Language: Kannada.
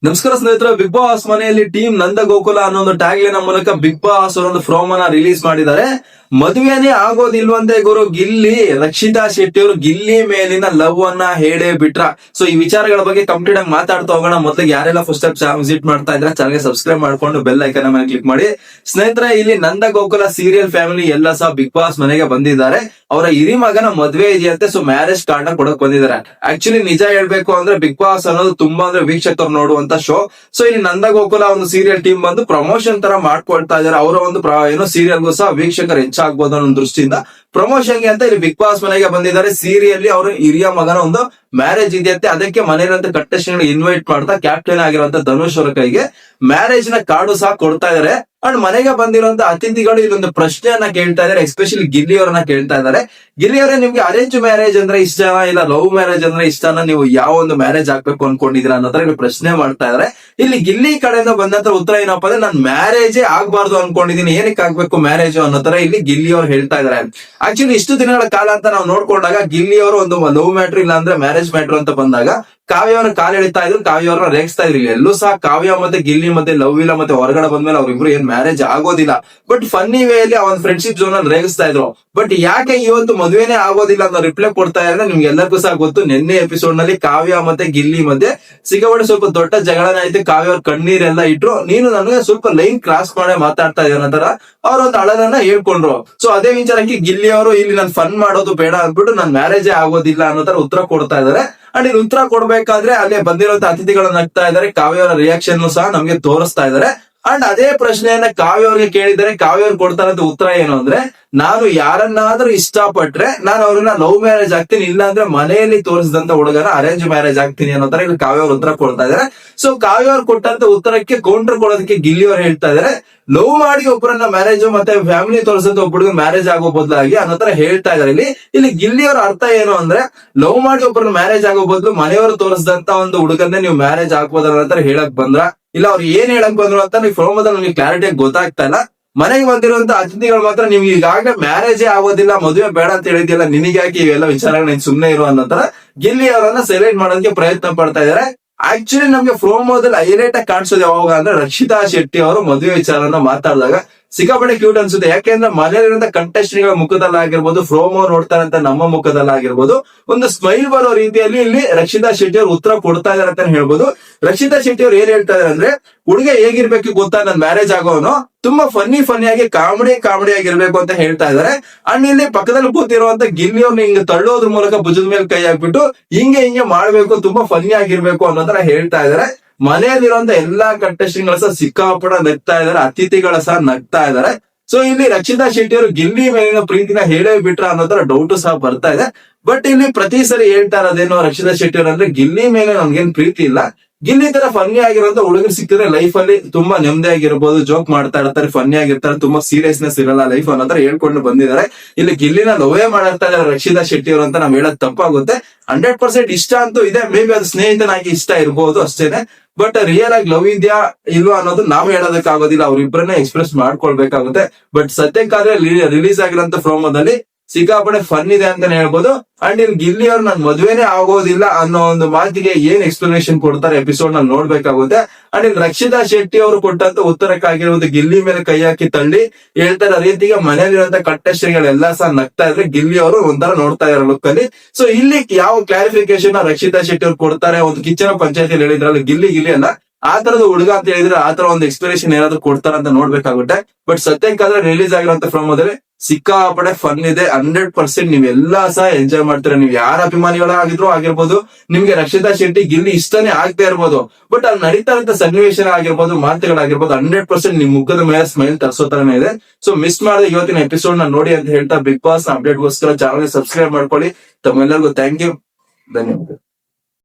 ನಮಸ್ಕಾರ ಸ್ನೇಹಿತರೆ, ಬಿಗ್ ಬಾಸ್ ಮನೆಯಲ್ಲಿ ಟೀಮ್ ನಂದ ಗೋಕುಲ ಅನ್ನೋ ಒಂದು ಟ್ಯಾಗ್ ಲೈನ್ ಮೂಲಕ ಬಿಗ್ ಬಾಸ್ ಒಂದು ಪ್ರೋಮೋ ನ ರಿಲೀಸ್ ಮಾಡಿದ್ದಾರೆ. ಮದುವೆನೇ ಆಗೋದಿಲ್ವಂತೆ ಗುರು. ಗಿಲ್ಲಿ ರಕ್ಷಿತಾ ಶೆಟ್ಟಿ ಅವರು ಗಿಲ್ಲಿ ಮೇಲಿನ ಲವ್ ಅನ್ನ ಹೇಳೇ ಬಿಟ್ರ. ಸೊ ಈ ವಿಚಾರಗಳ ಬಗ್ಗೆ ಕಂಪ್ಲೀಟ್ ಆಗಿ ಮಾತಾಡ್ತಾ ಹೋಗೋಣ. ಮೊದಲಿಗೆ ಯಾರೆಲ್ಲ ಫಸ್ಟ್ ಟೈಮ್ ವಿಸಿಟ್ ಮಾಡ್ತಾ ಇದ್ರೆ ಚಾನಲ್ಗೆ ಸಬ್ಸ್ಕ್ರೈಬ್ ಮಾಡ್ಕೊಂಡು ಬೆಲ್ ಐಕನ್ ಮೇಲೆ ಕ್ಲಿಕ್ ಮಾಡಿ. ಸ್ನೇಹಿತರೆ, ಇಲ್ಲಿ ನಂದ ಗೋಕುಲ ಸೀರಿಯಲ್ ಫ್ಯಾಮಿಲಿ ಎಲ್ಲ ಸಹ ಬಿಗ್ ಬಾಸ್ ಮನೆಗೆ ಬಂದಿದ್ದಾರೆ. ಅವರ ಹಿರಿ ಮಗನ ಮದುವೆ ಇದೆಯಂತೆ. ಸೊ ಮ್ಯಾರೇಜ್ ಕಾರ್ಡ್ ನ ಕೊಡಕ್ ಬಂದಿದ್ದಾರೆ. ಆಕ್ಚುಲಿ ನಿಜ ಹೇಳ್ಬೇಕು ಅಂದ್ರೆ ಬಿಗ್ ಬಾಸ್ ಅನ್ನೋದು ತುಂಬಾ ವೀಕ್ಷಕರು ನೋಡುವಂತ ಶೋ. ಸೊ ಇಲ್ಲಿ ನಂದ ಗೋಕುಲ ಒಂದು ಸೀರಿಯಲ್ ಟೀಮ್ ಬಂದು ಪ್ರಮೋಷನ್ ತರ ಮಾಡ್ಕೊಳ್ತಾ ಇದ್ದಾರೆ. ಅವರ ಒಂದು ಏನೋ ಸೀರಿಯಲ್ಗೂ ಸಹ ವೀಕ್ಷಕರು ಹೆಚ್ಚಾಗಬಹುದು ಅನ್ನೋ ದೃಷ್ಟಿಯಿಂದ ಪ್ರಮೋಷನ್ಗೆ ಅಂತ ಇಲ್ಲಿ ಬಿಗ್ ಬಾಸ್ ಮನೆಗೆ ಬಂದಿದ್ದಾರೆ. ಸೀರಿಯಲ್ ಅವರು ಹಿರಿಯ ಮಗನ ಒಂದು ಮ್ಯಾರೇಜ್ ಇದೆಯಂತೆ. ಅದಕ್ಕೆ ಮನೆಯಲ್ಲಂತ ಕಂಟೆಸ್ಟೆಂಟ್ ಇನ್ವೈಟ್ ಮಾಡ್ತಾ ಕ್ಯಾಪ್ಟನ್ ಆಗಿರುವಂತ ಧನುಷ್ ಅವರ ಕೈಗೆ ಮ್ಯಾರೇಜ್ ನ ಕಾರ್ಡು ಸಹ ಕೊಡ್ತಾ ಇದಾರೆ. ಅಂಡ್ ಮನೆಗೆ ಬಂದಿರುವಂತ ಅತಿಥಿಗಳು ಇಲ್ಲೊಂದು ಪ್ರಶ್ನೆಯನ್ನ ಕೇಳ್ತಾ ಇದಾರೆ. ಎಸ್ಪೆಷಲಿ ಗಿಲ್ಲಿ ಅವರನ್ನ ಕೇಳ್ತಾ ಇದ್ದಾರೆ. ಗಿಲ್ಲಿ ಅವರೇ, ನಿಮ್ಗೆ ಅರೇಂಜ್ ಮ್ಯಾರೇಜ್ ಅಂದ್ರೆ ಇಷ್ಟನಾ ಇಲ್ಲ ಲವ್ ಮ್ಯಾರೇಜ್ ಅಂದ್ರೆ ಇಷ್ಟನಾ? ನೀವು ಯಾವ ಒಂದು ಮ್ಯಾರೇಜ್ ಆಗ್ಬೇಕು ಅನ್ಕೊಂಡಿದೀರಾ ಅನ್ನೋ ತರ ಪ್ರಶ್ನೆ ಮಾಡ್ತಾ ಇದಾರೆ. ಇಲ್ಲಿ ಗಿಲ್ಲಿ ಕಡೆಯಿಂದ ಬಂದಂತ ಉತ್ತರ ಏನಪ್ಪಾ ಅಂದ್ರೆ, ನಾನು ಮ್ಯಾರೇಜೇ ಆಗ್ಬಾರ್ದು ಅನ್ಕೊಂಡಿದೀನಿ, ಏನಕ್ಕೆ ಆಗ್ಬೇಕು ಮ್ಯಾರೇಜ್ ಅನ್ನೋ ತರ ಇಲ್ಲಿ ಗಿಲ್ಲಿ ಅವರು ಹೇಳ್ತಾ ಇದಾರೆ. ಆಕ್ಚುಲಿ ಇಷ್ಟು ದಿನಗಳ ಕಾಲ ಅಂತ ನಾವು ನೋಡ್ಕೊಂಡಾಗ ಗಿಲ್ಲಿ ಅವರು ಒಂದು ಲವ್ ಮ್ಯಾಟ್ರ್ ಇಲ್ಲ ಅಂದ್ರೆ ಮ್ಯಾರೇಜ್ ಮ್ಯಾಟ್ರ್ ಅಂತ ಬಂದಾಗ ಕಾವ್ಯ ಅವರ ಕಾಲ್ ಎಳಿತಾ ಇದ್ರು, ಕಾವ್ಯ ಅವ್ರನ್ನ ರೇಗಿಸ್ತಾ ಇದ್ರು. ಎಲ್ಲೂ ಸಹ ಕಾವ್ಯ ಮತ್ತೆ ಗಿಲ್ಲಿ ಮತ್ತೆ ಲವ್ ಇಲ್ಲ ಮತ್ತೆ ಹೊರಗಡೆ ಬಂದ್ಮೇಲೆ ಅವ್ರಿಬ್ರು ಏನ್ ಮ್ಯಾರೇಜ್ ಆಗೋದಿಲ್ಲ. ಬಟ್ ಫನ್ನಿ ವೇ ಅಲ್ಲಿ ಅವನ್ ಫ್ರೆಂಡ್ಶಿಪ್ ಝೋನ್ ಅಲ್ಲಿ ರೇಗಿಸ್ತಾ ಇದ್ರು. ಬಟ್ ಯಾಕೆ ಇವತ್ತು ಮದುವೆನೇ ಆಗೋದಿಲ್ಲ ಅನ್ನೋ ರಿಪ್ಲೈ ಕೊಡ್ತಾ ಇದ್ರೆ ನಿಮ್ಗೆ ಎಲ್ಲರಿಗೂ ಸಹ ಗೊತ್ತು. ನಿನ್ನೆ ಎಪಿಸೋಡ್ ನಲ್ಲಿ ಕಾವ್ಯ ಮತ್ತೆ ಗಿಲ್ಲಿ ಮಧ್ಯೆ ಸಿಗಬಡಿ ಸ್ವಲ್ಪ ದೊಡ್ಡ ಜಗಳನ ಆಯ್ತು. ಕಾವ್ಯ ಅವ್ರ ಕಣ್ಣೀರೆಲ್ಲ ಇಟ್ರು, ನೀನು ನನಗೆ ಸ್ವಲ್ಪ ಲೈನ್ ಕ್ರಾಸ್ ಮಾಡೇ ಮಾತಾಡ್ತಾ ಇದ್ದಾರೆ ಅಂತಾರ ಅವ್ರ ಒಂದು ಅಳಲನ್ನ ಹೇಳ್ಕೊಂಡ್ರು. ಸೊ ಅದೇ ವಿಚಾರಕ್ಕೆ ಗಿಲ್ಲಿ ಅವರು ಇಲ್ಲಿ ನಾನು ಫನ್ ಮಾಡೋದು ಬೇಡ ಅಂದ್ಬಿಟ್ಟು ನನ್ ಮ್ಯಾರೇಜೇ ಆಗೋದಿಲ್ಲ ಅನ್ನೋ ತರ ಉತ್ತರ ಕೊಡ್ತಾ ಇದಾರೆ. ಅಂಡ್ ಇಲ್ಲಿ ಉತ್ತರ ಕೊಡ್ಬೇಕಾದ್ರೆ ಅಲ್ಲೇ ಬಂದಿರುವಂತ ಅತಿಥಿಗಳು ನಗ್ತಾ ಇದಾರೆ. ಕಾವ್ಯ ಅವರ ರಿಯಾಕ್ಷನ್ ಸಹ ನಮ್ಗೆ ತೋರಿಸ್ತಾ ಇದಾರೆ. ಅಂಡ್ ಅದೇ ಪ್ರಶ್ನೆಯನ್ನ ಕಾವ್ಯ ಅವ್ರಿಗೆ ಕೇಳಿದರೆ ಕಾವ್ಯ ಅವ್ರು ಕೊಡ್ತಾರಂತ ಉತ್ತರ ಏನು ಅಂದ್ರೆ, ನಾನು ಯಾರನ್ನಾದ್ರೂ ಇಷ್ಟಪಟ್ರೆ ನಾನು ಅವ್ರನ್ನ ಲವ್ ಮ್ಯಾರೇಜ್ ಆಗ್ತೀನಿ, ಇಲ್ಲ ಅಂದ್ರೆ ಮನೆಯಲ್ಲಿ ತೋರಿಸಿದಂತ ಹುಡುಗನ ಅರೇಂಜ್ ಮ್ಯಾರೇಜ್ ಆಗ್ತೀನಿ ಅನ್ನೋ ತರ ಇಲ್ಲಿ ಕಾವ್ಯ ಅವ್ರ ಉತ್ತರ ಕೊಡ್ತಾ ಇದಾರೆ. ಸೊ ಕಾವ್ಯ ಅವ್ರು ಕೊಟ್ಟಂತ ಉತ್ತರಕ್ಕೆ ಕೌಂಟರ್ ಕೊಡೋದಕ್ಕೆ ಗಿಲ್ಲಿ ಅವ್ರು ಹೇಳ್ತಾ ಇದಾರೆ, ಲವ್ ಮಾಡಿ ಒಬ್ಬರನ್ನ ಮ್ಯಾರೇಜ್ ಮತ್ತೆ ಫ್ಯಾಮಿಲಿ ತೋರಿಸಂತ ಒಬ್ಬ ಹುಡುಗ ಮ್ಯಾರೇಜ್ ಆಗೋ ಬದಲಾಗಿ ಅನ್ನೋ ತರ ಹೇಳ್ತಾ ಇದಾರೆ. ಇಲ್ಲಿ ಗಿಲ್ಲಿ ಅವರ ಅರ್ಥ ಏನು ಅಂದ್ರೆ, ಲವ್ ಮಾಡಿ ಒಬ್ಬರನ್ನ ಮ್ಯಾರೇಜ್ ಆಗೋ ಬದಲು ಮನೆಯವರು ತೋರಿಸಿದಂತ ಒಂದು ಹುಡುಗನ್ನೇ ನೀವು ಮ್ಯಾರೇಜ್ ಆಗ್ಬೋದ ಅನ್ನೋ ಹೇಳಕ್ ಬಂದ್ರ, ಇಲ್ಲ ಅವ್ರು ಏನ್ ಹೇಳಕ್ ಬಂದ್ರು ಅಂತ ನೀವು ಪ್ರೋಮೋದಲ್ಲಿ ನಮ್ಗೆ ಕ್ಲಾರಿಟಿ ಗೊತ್ತಾಗ್ತಾ ಇಲ್ಲ. ಮನೆಗೆ ಬಂದಿರುವಂತ ಅತಿಥಿಗಳು ಮಾತ್ರ ನೀವು ಈಗಾಗಲೇ ಮ್ಯಾರೇಜೇ ಆಗೋದಿಲ್ಲ, ಮದುವೆ ಬೇಡ ಅಂತ ಹೇಳಿದ್ಯಲ್ಲ, ನಿನಗ್ಯಾಕೆ ಇವೆಲ್ಲ ವಿಚಾರಗಳು ಸುಮ್ನೆ ಇರೋ ಅನ್ನೋ ತರ ಗಿಲ್ಲಿ ಅವರನ್ನ ಸೈಲೆಂಟ್ ಮಾಡೋದಕ್ಕೆ ಪ್ರಯತ್ನ ಪಡ್ತಾ ಇದಾರೆ. ಆಕ್ಚುಲಿ ನಮ್ಗೆ ಪ್ರೋಮೋದಲ್ಲಿ ಹೈಲೈಟ್ ಆಗಿ ಕಾಣಿಸೋದು ಯಾವಾಗ ಅಂದ್ರೆ, ರಕ್ಷಿತಾ ಶೆಟ್ಟಿ ಅವರು ಮದುವೆ ವಿಚಾರನ ಮಾತಾಡಿದಾಗ ಸಿಕ್ಕಾಪಟ್ಟೆ ಕ್ಯೂಟ್ ಅನ್ಸುತ್ತೆ. ಯಾಕೆಂದ್ರೆ ಮನೆಯಲ್ಲಿರುವಂತ ಕಂಟೆಸ್ಟೆಂಟ್ ಗಳ ಮುಖದಲ್ಲಾಗಿರ್ಬೋದು, ಪ್ರೋಮೋ ನೋಡ್ತಾರಂತ ನಮ್ಮ ಮುಖದಲ್ಲಾಗಿರ್ಬೋದು, ಒಂದು ಸ್ಮೈಲ್ ಬರೋ ರೀತಿಯಲ್ಲಿ ಇಲ್ಲಿ ರಕ್ಷಿತಾ ಶೆಟ್ಟಿ ಅವರು ಉತ್ತರ ಕೊಡ್ತಾ ಇದಾರೆ ಅಂತ ಹೇಳ್ಬೋದು. ರಕ್ಷಿತಾ ಶೆಟ್ಟಿ ಅವ್ರು ಏನ್ ಹೇಳ್ತಾ ಇದಾರೆ ಅಂದ್ರೆ, ಹುಡುಗ ಹೇಗಿರ್ಬೇಕು ಗೊತ್ತಾ, ನನ್ ಮ್ಯಾರೇಜ್ ಆಗೋನು ತುಂಬಾ ಫನ್ನಿ ಆಗಿ ಕಾಮಿಡಿ ಆಗಿರ್ಬೇಕು ಅಂತ ಹೇಳ್ತಾ ಇದಾರೆ. ಅಂಡ್ ಇಲ್ಲಿ ಪಕ್ಕದಲ್ಲಿ ಕೂತಿರುವಂತ ಗಿಲ್ಲಿ ಅವ್ರನ್ನ ಹಿಂಗೆ ತಳ್ಳೋದ್ರ ಮೂಲಕ ಭುಜದ ಮೇಲೆ ಕೈ ಹಾಕ್ಬಿಟ್ಟು ಹಿಂಗೆ ಮಾಡ್ಬೇಕು, ತುಂಬಾ ಫನ್ನಿ ಆಗಿರ್ಬೇಕು ಅನ್ನೋ ತರ ಹೇಳ್ತಾ ಇದಾರೆ. ಮನೆಯಲ್ಲಿರುವಂತ ಎಲ್ಲಾ ಕಂಟೆಸ್ಟೆಂಟ್ ಗಳು ಸಹ ಸಿಕ್ಕಾಪಡ ನಗ್ತಾ ಇದಾರೆ, ಅತಿಥಿಗಳು ಸಹ ನಗ್ತಾ ಇದಾರೆ. ಸೊ ಇಲ್ಲಿ ರಕ್ಷಿತಾ ಶೆಟ್ಟಿ ಅವರು ಗಿಲ್ಲಿ ಮೇಲಿನ ಪ್ರೀತಿನ ಹೇಳೇ ಬಿಟ್ರ ಅನ್ನೋ ತರ ಡೌಟ್ ಸಹ ಬರ್ತಾ ಇದೆ. ಬಟ್ ಇಲ್ಲಿ ಪ್ರತಿ ಸರಿ ಹೇಳ್ತಾ ಇರೋದೇನೋ ರಕ್ಷಿತಾ ಶೆಟ್ಟಿ ಅವರು ಅಂದ್ರೆ, ಗಿಲ್ಲಿ ಮೇಲೆ ನಮ್ಗೇನ್ ಪ್ರೀತಿ ಇಲ್ಲ, ಗಿಲ್ಲಿ ತರ ಫನ್ನಿ ಆಗಿರುವಂತ ಹುಡುಗರು ಸಿಕ್ಕಿದ್ರೆ ಲೈಫ್ ಅಲ್ಲಿ ತುಂಬಾ ನೆಮ್ಮದಿ ಆಗಿರ್ಬೋದು, ಜೋಕ್ ಮಾಡ್ತಾ ಇರ್ತಾರೆ, ಫನ್ನಿ ಆಗಿರ್ತಾರೆ, ತುಂಬಾ ಸೀರಿಯಸ್ನೆಸ್ ಇರಲ್ಲ ಲೈಫ್ ಅನ್ನೋ ತರ ಹೇಳ್ಕೊಂಡು ಬಂದಿದ್ದಾರೆ. ಇಲ್ಲಿ ಗಿಲ್ಲಿನ ಲವೇ ಮಾಡ್ತಾ ಇದ್ದಾರೆ ರಕ್ಷಿತಾ ಶೆಟ್ಟಿ ಅವರು ಅಂತ ನಾವ್ ಹೇಳಕ್ ತಪ್ಪಾಗುತ್ತೆ. 100% ಇಷ್ಟ ಅಂತೂ ಇದೆ. ಮೇ ಬಿ ಅದು ಸ್ನೇಹಿತನಾಗಿ ಇಷ್ಟ ಇರ್ಬೋದು ಅಷ್ಟೇನೆ. ಬಟ್ ರಿಯಲ್ ಆಗಿ ಲವ್ ಇದೆಯಾ ಇಲ್ವಾ ಅನ್ನೋದು ನಾವು ಹೇಳೋದಕ್ಕಾಗೋದಿಲ್ಲ, ಅವ್ರಿಬ್ರನ್ನ ಎಕ್ಸ್ಪ್ರೆಸ್ ಮಾಡ್ಕೊಳ್ಬೇಕಾಗುತ್ತೆ. ಬಟ್ ಸದ್ಯಕ್ಕಾದ್ರೆ ರಿಲೀಸ್ ಆಗಿರೋಂತ ಪ್ರೋಮೋದಲ್ಲಿ ಸಿಕ್ಕಾಪಡೆ ಫನ್ ಇದೆ ಅಂತಾನೆ ಹೇಳ್ಬೋದು. ಅಂಡ್ ಇಲ್ಲಿ ಗಿಲ್ಲಿ ಅವ್ರು ನನ್ ಮದುವೆನೇ ಆಗೋದಿಲ್ಲ ಅನ್ನೋ ಒಂದು ಮಾತಿಗೆ ಏನ್ ಎಕ್ಸ್ಪ್ಲನೇಷನ್ ಕೊಡ್ತಾರೆ ಎಪಿಸೋಡ್ ನಲ್ಲಿ ನೋಡ್ಬೇಕಾಗುತ್ತೆ. ಅಂಡ್ ಇಲ್ಲಿ ರಕ್ಷಿತಾ ಶೆಟ್ಟಿ ಅವರು ಕೊಟ್ಟಂತ ಉತ್ತರಕ್ಕಾಗಿರೋದು ಗಿಲ್ಲಿ ಮೇಲೆ ಕೈ ಹಾಕಿ ತಳ್ಳಿ ಹೇಳ್ತಾರೆ ರೀತಿಗೆ ಮನೆಯಲ್ಲಿರುವಂತ ಕಂಟೆಸ್ಟೆಂಟ್ ಗಳೆಲ್ಲ ಸಹ ನಗ್ತಾ ಇದ್ರೆ ಗಿಲ್ಲಿ ಅವರು ಒಂಥರ ನೋಡ್ತಾ ಇರೋ ಲುಕ್ ಅಲ್ಲಿ. ಸೊ ಇಲ್ಲಿ ಯಾವ ಕ್ಲಾರಿಫಿಕೇಶನ್ ರಕ್ಷಿತಾ ಶೆಟ್ಟಿ ಅವ್ರು ಕೊಡ್ತಾರೆ, ಒಂದು ಕಿಚ್ಚನ ಪಂಚಾಯತಿಯಲ್ಲಿ ಹೇಳಿದ್ರಲ್ಲ ಗಿಲ್ಲಿ ಅಲ್ಲ, ಆ ತರದ ಹುಡುಗ ಅಂತ ಹೇಳಿದ್ರೆ ಆ ತರ ಒಂದು ಎಕ್ಸ್ಪ್ಲನೇಷನ್ ಏನಾದ್ರು ಕೊಡ್ತಾರ ಅಂತ ನೋಡ್ಬೇಕಾಗುತ್ತೆ. ಬಟ್ ಸದ್ಯಕ್ಕಾದ್ರೆ ರಿಲೀಸ್ ಆಗಿರುವಂತ ಪ್ರೋಮೋದಲ್ಲಿ ಸಿಕ್ಕಾಪಡೆ ಫನ್ ಇದೆ. 100% ನೀವೆಲ್ಲಾ ಸಹ ಎಂಜಾಯ್ ಮಾಡ್ತೀರಾ. ನೀವು ಯಾರ ಅಭಿಮಾನಿಗಳಾಗಿದ್ರು ಆಗಿರ್ಬೋದು, ನಿಮ್ಗೆ ರಕ್ಷಿತಾ ಶೆಟ್ಟಿ ಗಿಲ್ಲಿ ಇಷ್ಟನೇ ಆಗ್ತಾ ಇರ್ಬೋದು, ಬಟ್ ಅಲ್ಲಿ ನಡೀತಾ ಇರೋ ಸನ್ನಿವೇಶ ಆಗಿರ್ಬೋದು, ಮಾತುಗಳಾಗಿರ್ಬೋದು, 100% ನಿಮ್ ಮುಖದ ಮೇಲೆ ಸ್ಮೈಲ್ ತರಿಸೋ ತರನೇ ಇದೆ. ಸೊ ಮಿಸ್ ಮಾಡದೆ ಇವತ್ತಿನ ಎಪಿಸೋಡ್ ನ ನೋಡಿ ಅಂತ ಹೇಳ್ತಾ ಬಿಗ್ ಬಾಸ್ ಅಪ್ಡೇಟ್ ಗೋಸ್ಕರ ಚಾನಲ್ ಸಬ್ಸ್ಕ್ರೈಬ್ ಮಾಡ್ಕೊಳ್ಳಿ. ತಮ್ಮೆಲ್ಲರಿಗೂ ಥ್ಯಾಂಕ್ ಯು, ಧನ್ಯವಾದ.